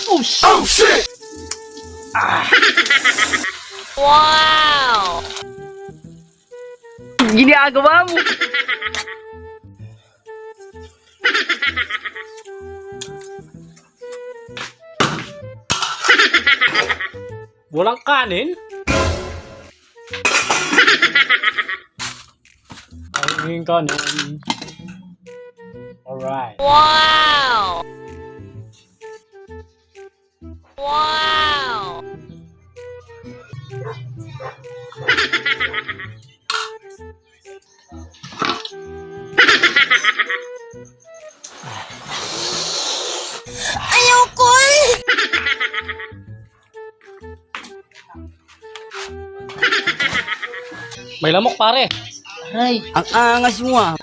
Oh shit! Oh shit! Ah. Wow! Ginagawa mo! Walang kanin? Ang kanin. Alright. Wow! Wow! Ayoko! May lamok pare. Ay, ang angas mo ah.